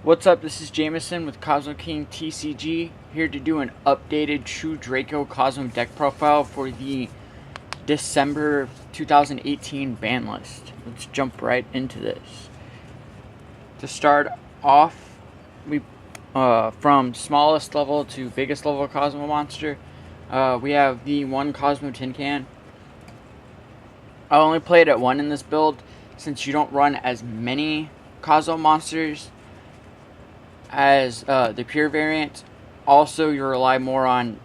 What's up? This is Jameson with Cosmo King TCG, here to do an updated true Draco Kozmo deck profile for the December 2018 ban list. Let's jump right into this. To start off, we from smallest level to biggest level Cosmo monster, we have the one Cosmo Tin Can. I only played at one in this build since you don't run as many Cosmo monsters as the pure variant. Also, you rely more on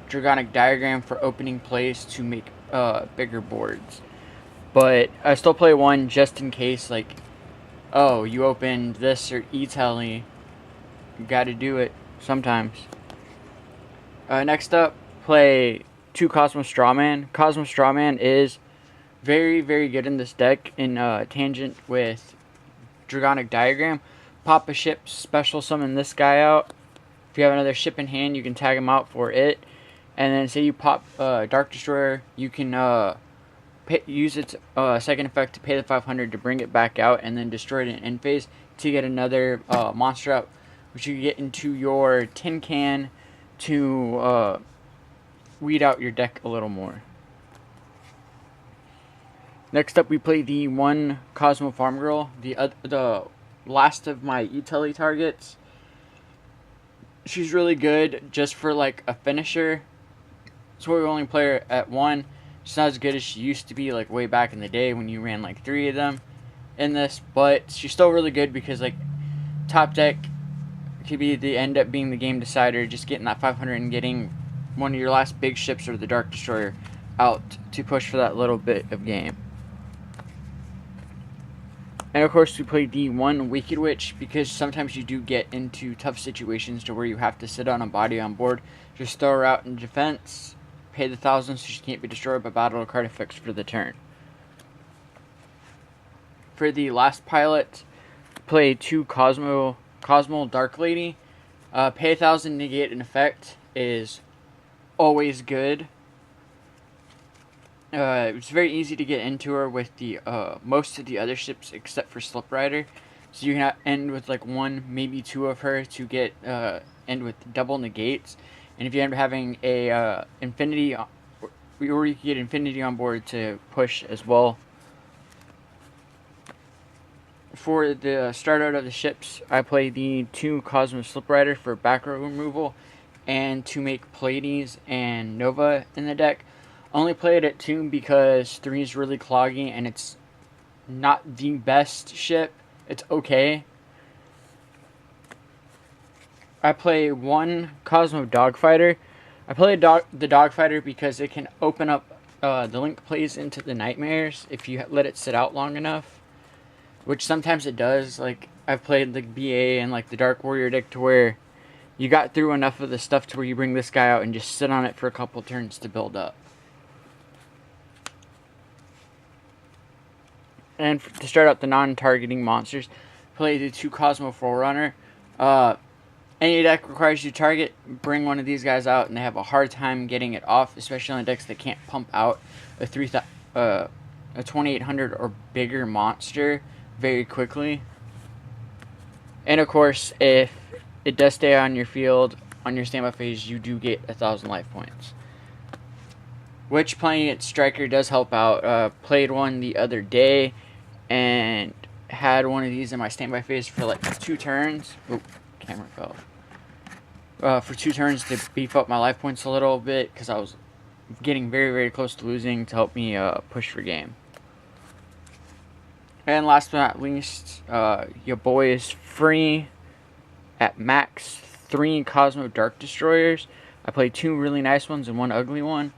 Dragonic Diagram for opening plays to make bigger boards. But I still play one just in case, like, oh, you opened this or E-Telly. You gotta do it sometimes. Next up, play two Cosmo Strawman. Cosmo Strawman is very, very good in this deck in tangent with Dragonic Diagram. Pop a ship, special summon this guy out. If you have another ship in hand, you can tag him out for it. And then say you pop Dark Destroyer, you can use its second effect to pay the 500 to bring it back out and then destroy it in end phase to get another monster out, which you get into your tin can to weed out your deck a little more. Next up, we play the one Cosmo Farm Girl, the last of my E-Telly targets. She's really good just for like a finisher. So we only play her at one. She's not as good as she used to be, like way back in the day when you ran like 3 of them in this, but she's still really good because like top deck could be end up being the game decider, just getting that 500 and getting one of your last big ships or the Dark Destroyer out to push for that little bit of game. And of course, we play the one Wicked Witch because sometimes you do get into tough situations to where you have to sit on a body on board. Just throw her out in defense, pay the 1,000 so she can't be destroyed by battle or card effects for the turn. For the last pilot, play two Cosmo Dark Lady. Pay 1,000 negate an effect is always good. It's very easy to get into her with the most of the other ships except for Slip Rider. So you can end with like one, maybe two of her to get end with double negates. And if you end up having a Infinity, or you can get Infinity on board to push as well. For the start out of the ships, I play the two Cosmo Slip Rider for back row removal and to make Pleiades and Nova in the deck. Only play it at 2 because 3 is really cloggy and it's not the best ship. It's okay. I play one Cosmo Dogfighter. I play the Dogfighter because it can open up the link plays into the Nightmares if you let it sit out long enough. Which sometimes it does. Like, I've played the BA and like the Dark Warrior deck to where you got through enough of the stuff to where you bring this guy out and just sit on it for a couple turns to build up. And to start out the non-targeting monsters, play the two Cosmo Forerunner. Any deck requires you to target, bring one of these guys out, and they have a hard time getting it off, especially on decks that can't pump out a 2800 or bigger monster very quickly. And of course, if it does stay on your field, on your standby phase, you do get 1,000 life points. Which playing at Striker does help out. Played one the other day and had one of these in my standby phase for like 2 turns. Oh, camera fell. For 2 turns to beef up my life points a little bit because I was getting very, very close to losing to help me push for game. And last but not least, your boy is free at max 3 Cosmo Dark Destroyers. I played 2 really nice ones and 1 ugly one.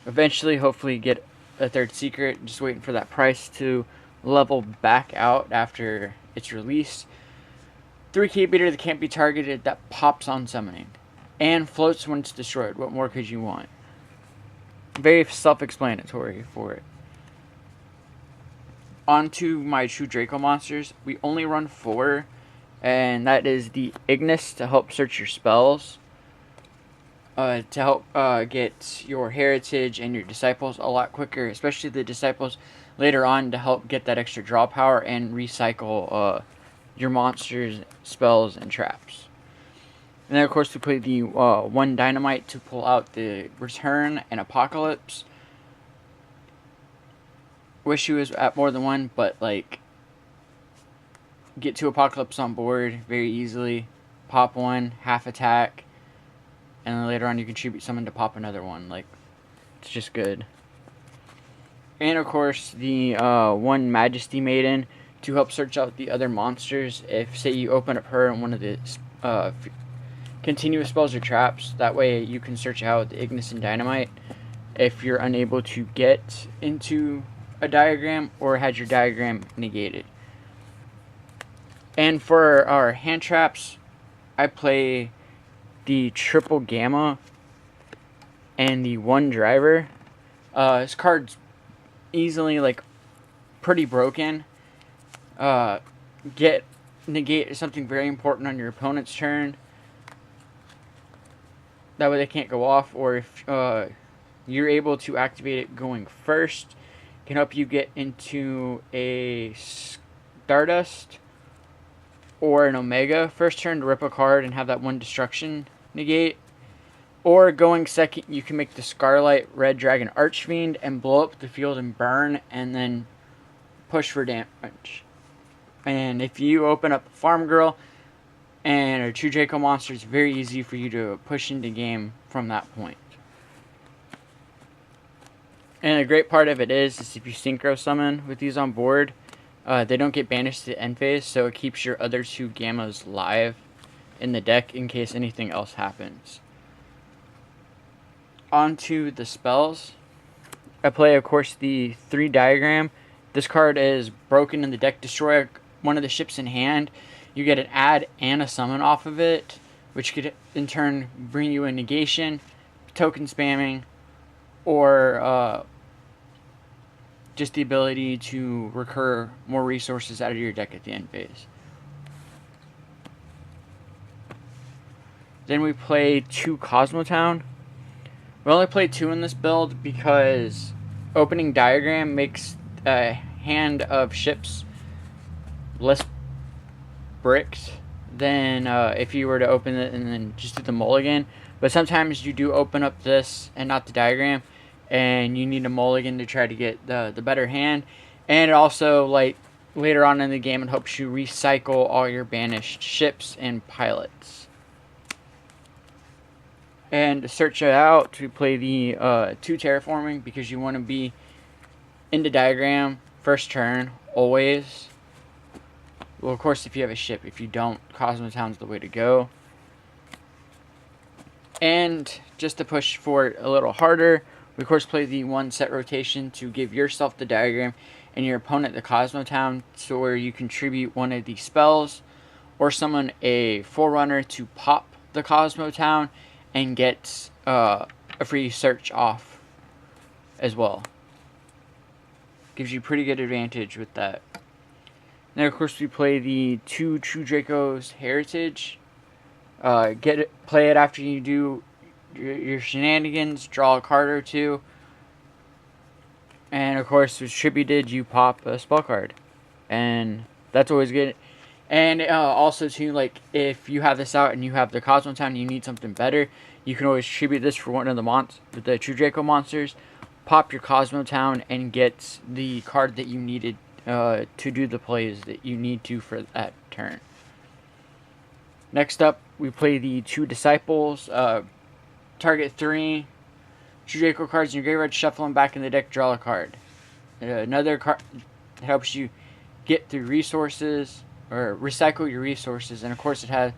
Eventually, hopefully, get a 3rd secret. Just waiting for that price to level back out after its release. 3K beater that can't be targeted that pops on summoning. And floats when it's destroyed. What more could you want? Very self-explanatory for it. On to my true Draco monsters. We only run 4. And that is the Ignis to help search your spells. To help get your heritage and your disciples a lot quicker, especially the disciples later on to help get that extra draw power and recycle your monsters, spells, and traps. And then of course we play the 1 dynamite to pull out the return and apocalypse. Wish you was at more than 1, but like get 2 apocalypse on board very easily. Pop 1, half attack, and then later on you contribute someone to pop another one. Like, it's just good. And of course the 1 Majesty Maiden to help search out the other monsters. If say you open up her and one of the continuous spells or traps, that way you can search out the Ignis and Dynamite if you're unable to get into a diagram or had your diagram negated. And for our hand traps, I play the triple Gamma and the 1 driver. This card's easily like pretty broken. Negate something very important on your opponent's turn. That way they can't go off, or if you're able to activate it going first, can help you get into a Stardust or an Omega first turn to rip a card and have that 1 destruction negate. Or going second, you can make the Scarlight Red Dragon Archfiend and blow up the field and burn, and then push for damage. And if you open up Farm Girl and a 2 Draco monster, it's very easy for you to push into game from that point. And a great part of it is if you Synchro summon with these on board, they don't get banished to the end phase, so it keeps your other 2 Gammas live in the deck in case anything else happens. On to the spells. I play, of course, the 3 diagram. This card is broken in the deck. Destroy one of the ships in hand. You get an add and a summon off of it, which could in turn bring you a negation, token spamming, or just the ability to recur more resources out of your deck at the end phase. Then we play 2 Cosmotown. We only play 2 in this build because opening diagram makes a hand of ships less bricks than if you were to open it and then just do the mulligan. But sometimes you do open up this and not the diagram, and you need a mulligan to try to get the better hand. And it also, like, later on in the game, it helps you recycle all your banished ships and pilots. And to search it out, to play the 2 terraforming, because you want to be into diagram first turn always. Well, of course, if you have a ship. If you don't, Cosmotown's the way to go. And just to push for it a little harder, we of course play the 1 set rotation to give yourself the diagram and your opponent the Cosmotown, so where you contribute 1 of these spells or summon a Forerunner to pop the Cosmotown and get a free search off as well. Gives you pretty good advantage with that. Then of course we play the 2 True Draco's Heritage. Play it after you do your shenanigans, draw a card or 2. And of course, with Tributed, you pop a spell card. And that's always good. And also too, like, if you have this out and you have the Cosmotown and you need something better, you can always tribute this for one of the True Draco monsters, pop your Cosmotown, and get the card that you needed to do the plays that you need to for that turn. Next up, we play the 2 Disciples. Target 3 True Draco cards in your graveyard, shuffle them back in the deck, draw a card. Another card that helps you get through resources, or recycle your resources. And of course it has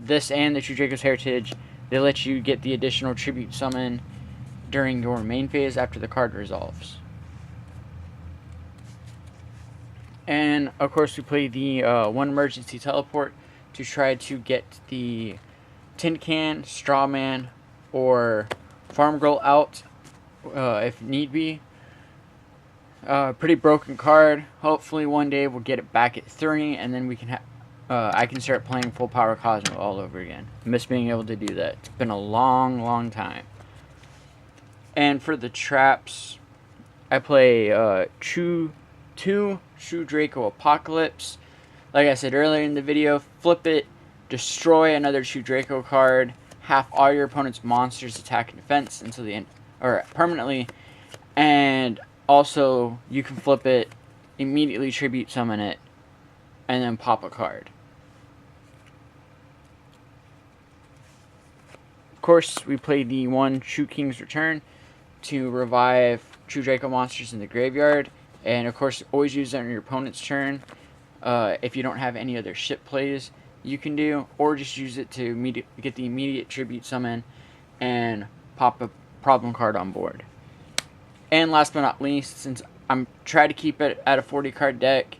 this and the True Draco's Heritage. They let you get the additional tribute summon during your main phase after the card resolves. And of course we play the 1 emergency teleport to try to get the Tin Can, Straw Man, or Farm Girl out if need be. Pretty broken card. Hopefully one day we'll get it back at 3, and then we can I can start playing full power Cosmo all over again. Miss being able to do that. It's been a long time. And for the traps, I play 2 True Draco Apocalypse. Like I said earlier in the video, flip it, destroy another True Draco card, half all your opponent's monsters attack and defense until the end, or permanently, and also you can flip it, immediately tribute summon it, and then pop a card. Of course, we play the one True King's Return to revive True Draco monsters in the graveyard, and of course always use it on your opponent's turn. If you don't have any other ship plays you can do, or just use it to get the immediate tribute summon and pop a problem card on board. And last but not least, since I'm trying to keep it at a 40 card deck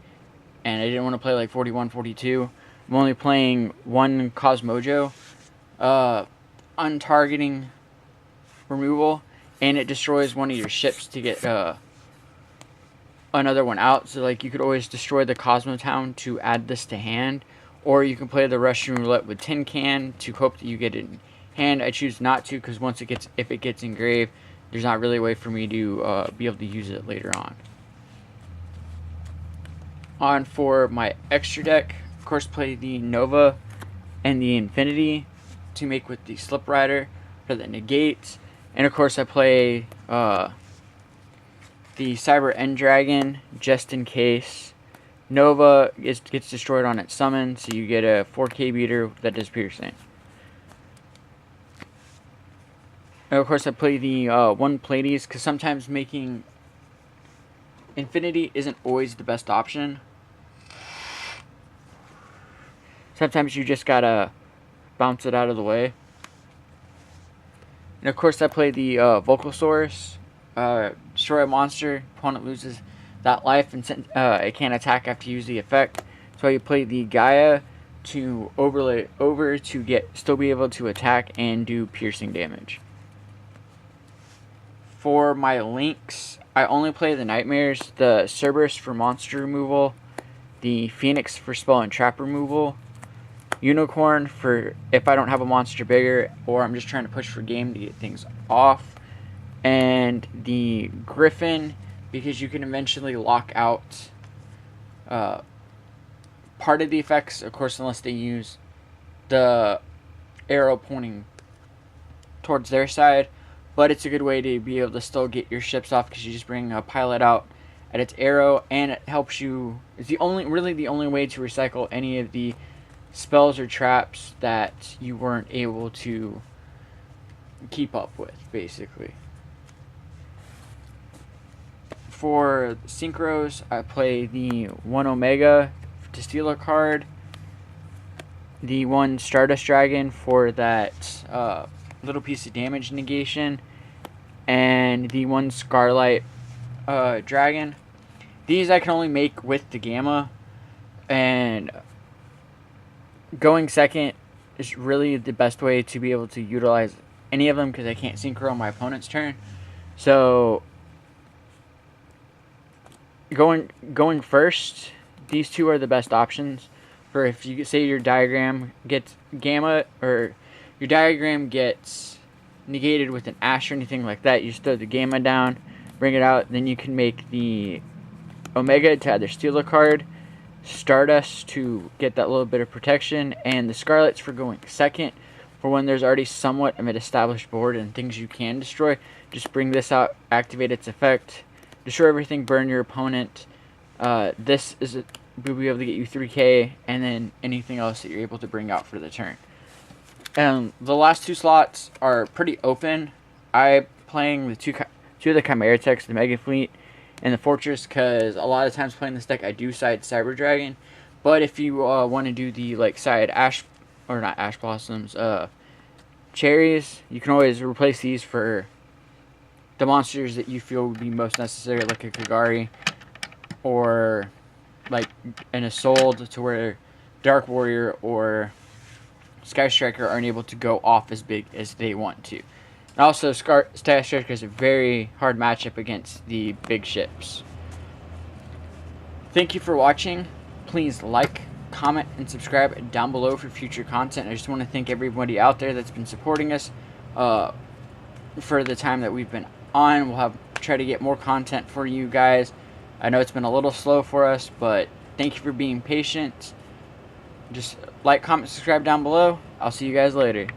and I didn't want to play like 41, 42, I'm only playing one Kozmojo, untargeting removal, and it destroys one of your ships to get another one out. So like you could always destroy the Cosmo Town to add this to hand, or you can play the Russian Roulette with Tin Can to hope that you get it in hand. I choose not to, because if it gets engraved, there's not really a way for me to be able to use it later on. On for my extra deck, of course play the Nova and the Infinity to make with the Slip Rider for the negates, and of course I play the Cyber End Dragon just in case. Nova gets destroyed on its summon, so you get a 4K beater that does piercing. And of course I play the one Pleiades, because sometimes making Infinity isn't always the best option. Sometimes you just gotta bounce it out of the way. And of course I play the Vocalsaurus. Destroy a monster, opponent loses that life, and it can't attack after you use the effect. So you play the Gaia to overlay over to still be able to attack and do piercing damage. For my links, I only play the Nightmares, the Cerberus for monster removal, the Phoenix for spell and trap removal, Unicorn for if I don't have a monster bigger or I'm just trying to push for game to get things off, and the Griffin because you can eventually lock out part of the effects, of course, unless they use the arrow pointing towards their side. But it's a good way to be able to still get your ships off, because you just bring a pilot out at its arrow, and it helps you. It's really the only way to recycle any of the spells or traps that you weren't able to keep up with, basically. For Synchros, I play the 1 Omega to steal a card, the 1 Stardust Dragon for that little piece of damage negation, and the 1 Scarlet Dragon. These I can only make with the Gamma, and going second is really the best way to be able to utilize any of them, because I can't synchro on my opponent's turn. So going first, these two are the best options for if you say your diagram gets Gamma, or your diagram gets negated with an Ash or anything like that. You just throw the Gamma down, bring it out, then you can make the Omega to either steal a card, Stardust to get that little bit of protection, and the Scarlets for going second for when there's already somewhat of an established board and things you can destroy. Just bring this out, activate its effect, destroy everything, burn your opponent. This will be able to get you 3k, and then anything else that you're able to bring out for the turn. The last 2 slots are pretty open. I'm playing the two of the Chimera Techs, the Mega Fleet, and the Fortress, because a lot of times playing this deck I do side Cyber Dragon. But if you want to do the side Ash, or not Ash Blossoms, Cherries, you can always replace these for the monsters that you feel would be most necessary, like a Kagari, or like an Assault, to where Dark Warrior or Sky Striker aren't able to go off as big as they want to. And also, Sky Striker is a very hard matchup against the big ships. Thank you for watching. Please like, comment, and subscribe down below for future content. I just want to thank everybody out there that's been supporting us for the time that we've been on. We'll try to get more content for you guys. I know it's been a little slow for us, but thank you for being patient. Just like, comment, subscribe down below. I'll see you guys later.